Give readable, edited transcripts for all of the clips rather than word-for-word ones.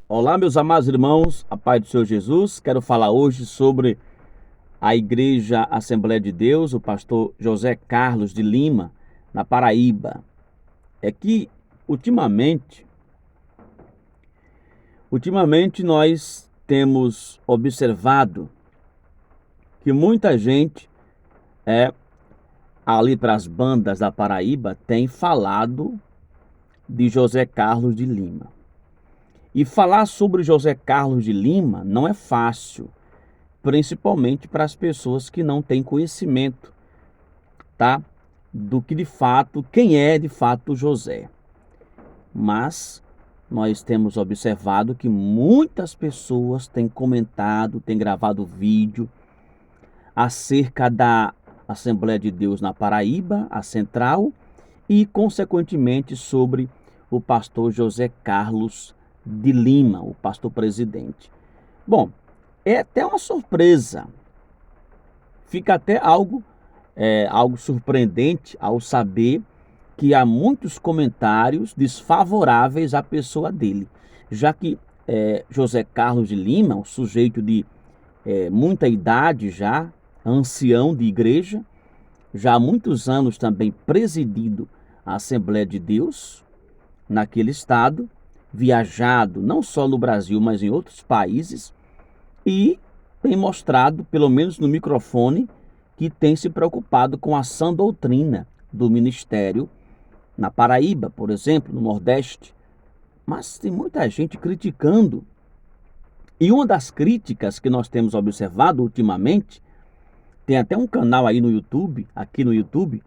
Olá, meus amados irmãos, a paz do Senhor Jesus. Quero falar hoje sobre a Igreja Assembleia de Deus, o pastor José Carlos de Lima, na Paraíba. É que ultimamente nós temos observado que muita gente ali para as bandas da Paraíba tem falado de José Carlos de Lima. E falar sobre José Carlos de Lima não é fácil, principalmente para as pessoas que não têm conhecimento, tá? Do que de fato, quem é de fato José. Mas nós temos observado que muitas pessoas têm comentado, têm gravado vídeo acerca da Assembleia de Deus na Paraíba, a central, e consequentemente sobre o pastor José Carlos de Lima, o pastor presidente. Bom, é até uma surpresa. Fica até algo surpreendente ao saber que há muitos comentários desfavoráveis à pessoa dele, já que José Carlos de Lima, um sujeito de muita idade já, ancião de igreja, já há muitos anos também presidido a Assembleia de Deus naquele estado, viajado não só no Brasil, mas em outros países, e tem mostrado, pelo menos no microfone, que tem se preocupado com a sã doutrina do ministério na Paraíba, por exemplo, no Nordeste. Mas tem muita gente criticando. E uma das críticas que nós temos observado ultimamente, tem até um canal aí no YouTube, aqui no YouTube,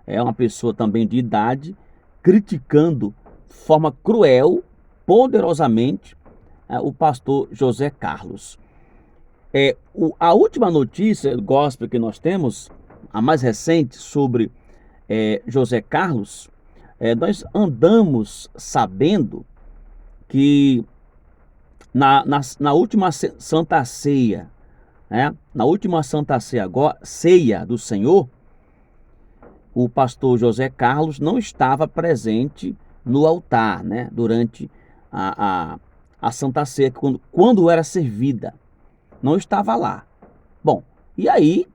é uma pessoa também de idade, criticando de forma cruel, poderosamente, o pastor José Carlos. A última notícia gospel que nós temos, a mais recente, sobre José Carlos, nós andamos sabendo que na última Santa Ceia, né, na última Santa Ceia, agora, ceia do Senhor, o pastor José Carlos não estava presente no altar, né, durante a Santa Ceia, quando era servida. Não estava lá. Bom, e aí,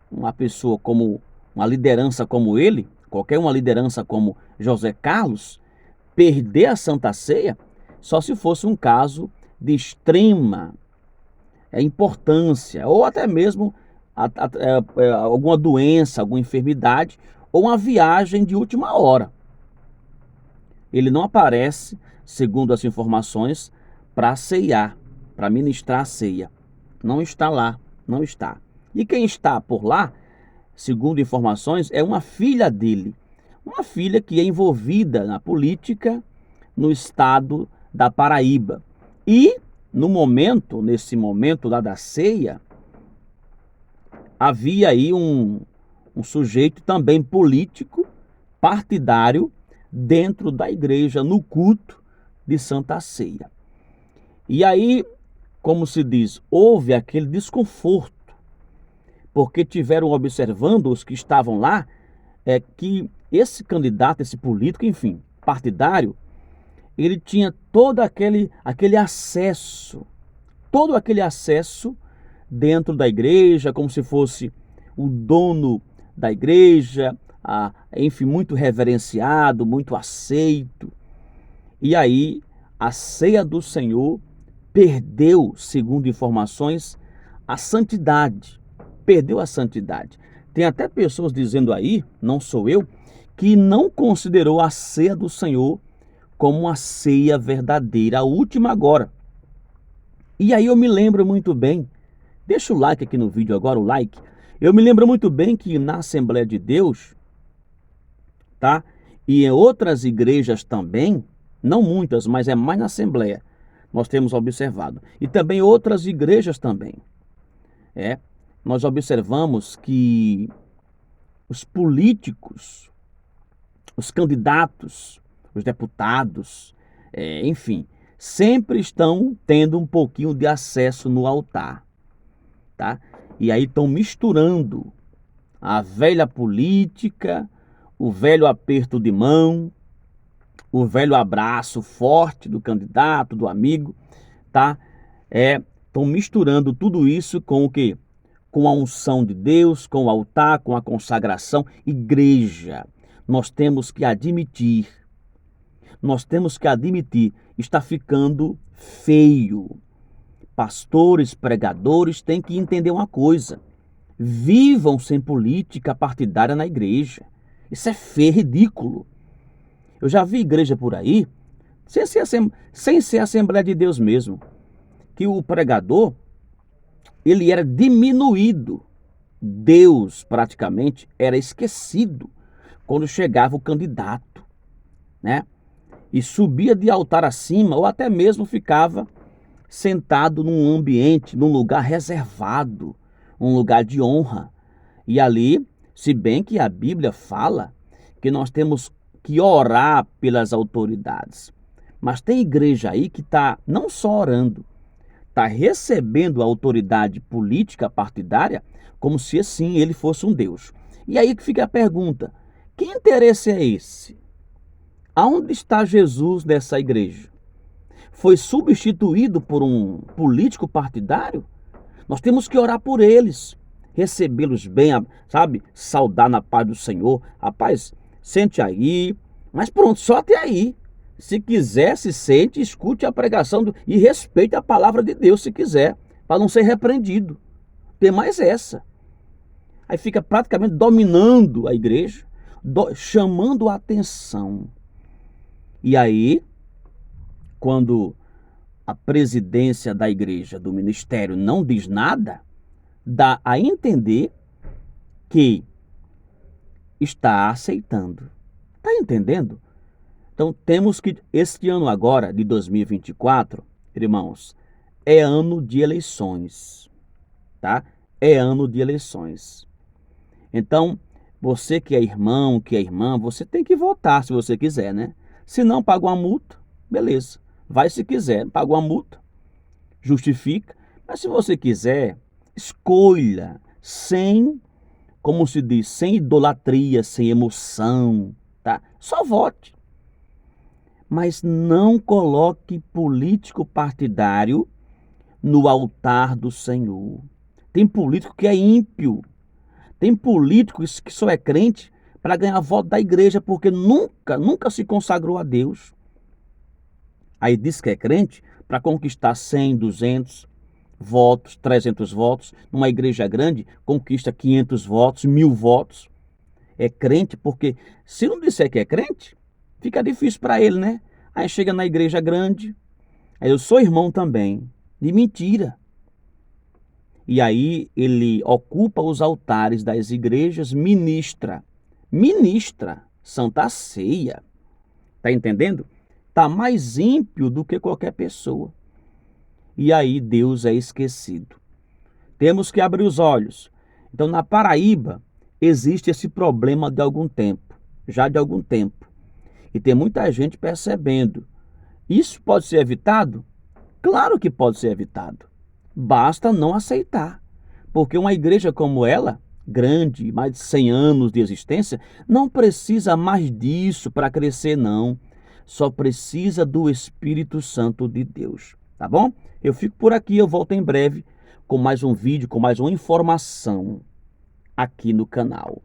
uma pessoa como, uma liderança como ele, qualquer uma liderança como José Carlos, perder a Santa Ceia, só se fosse um caso de extrema importância, ou até mesmo alguma doença, alguma enfermidade, ou uma viagem de última hora. Ele não aparece, segundo as informações, para ceiar, para ministrar a ceia. Não está lá, não está. E quem está por lá, segundo informações, é uma filha dele. Uma filha que é envolvida na política no estado da Paraíba. E nesse momento lá da ceia, havia aí um sujeito também político, partidário, dentro da igreja, no culto de Santa Ceia. E aí, como se diz, houve aquele desconforto, porque tiveram observando os que estavam lá, que esse candidato, esse político, enfim, partidário, ele tinha todo aquele acesso dentro da igreja, como se fosse o dono da igreja, enfim, muito reverenciado, muito aceito. E aí, a ceia do Senhor perdeu, segundo informações, a santidade. Perdeu a santidade. Tem até pessoas dizendo aí, não sou eu, que não considerou a ceia do Senhor como uma ceia verdadeira, a última agora. E aí eu me lembro muito bem, deixa o like aqui no vídeo agora, o like. Eu me lembro muito bem que na Assembleia de Deus, tá? E em outras igrejas também, não muitas, mas é mais na Assembleia, nós temos observado. E também outras igrejas também. Nós observamos que os políticos, os candidatos, os deputados, enfim, sempre estão tendo um pouquinho de acesso no altar, tá? E aí estão misturando a velha política, o velho aperto de mão, o velho abraço forte do candidato, do amigo, tá? Estão misturando tudo isso com o quê? Com a unção de Deus, com o altar, com a consagração. Igreja, nós temos que admitir, está ficando feio. Pastores, pregadores têm que entender uma coisa: vivam sem política partidária na igreja. Isso é feio, ridículo. Eu já vi igreja por aí, sem ser Assembleia de Deus mesmo, que o pregador, ele era diminuído. Deus praticamente era esquecido quando chegava o candidato, né? E subia de altar acima, ou até mesmo ficava sentado num ambiente, num lugar reservado, um lugar de honra. E ali, se bem que a Bíblia fala que nós temos que orar pelas autoridades, mas tem igreja aí que está não só orando, está recebendo a autoridade política partidária como se assim ele fosse um Deus. E aí que fica a pergunta: que interesse é esse? Aonde está Jesus nessa igreja? Foi substituído por um político partidário? Nós temos que orar por eles, recebê-los bem, sabe? Saudar na paz do Senhor. Rapaz, sente aí, mas pronto, só até aí. Se quiser, se sente, escute a pregação e respeite a palavra de Deus se quiser, para não ser repreendido. Tem mais essa. Aí fica praticamente dominando a igreja, chamando a atenção. E aí, quando a presidência da igreja, do ministério, não diz nada, dá a entender que está aceitando. Está entendendo? Então temos que, este ano agora, de 2024, irmãos, é ano de eleições, tá? É ano de eleições. Então, você que é irmão, que é irmã, você tem que votar se você quiser, né? Se não, paga uma multa, beleza. Vai se quiser, paga uma multa, justifica. Mas se você quiser, escolha sem, como se diz, sem idolatria, sem emoção, tá? Só vote. Mas não coloque político partidário no altar do Senhor. Tem político que é ímpio. Tem político que só é crente para ganhar voto da igreja, porque nunca se consagrou a Deus. Aí diz que é crente para conquistar 100, 200 votos, 300 votos. Numa igreja grande, conquista 500 votos, 1000 votos. É crente porque, se não disser que é crente, fica difícil para ele, né? Aí chega na igreja grande, aí eu sou irmão também. De mentira. E aí ele ocupa os altares das igrejas, ministra Santa Ceia. Tá entendendo? Tá mais ímpio do que qualquer pessoa. E aí Deus é esquecido. Temos que abrir os olhos. Então, na Paraíba, existe esse problema de algum tempo, já de algum tempo. E tem muita gente percebendo. Isso pode ser evitado? Claro que pode ser evitado. Basta não aceitar. Porque uma igreja como ela, grande, mais de 100 anos de existência, não precisa mais disso para crescer, não. Só precisa do Espírito Santo de Deus. Tá bom? Eu fico por aqui, eu volto em breve com mais um vídeo, com mais uma informação aqui no canal.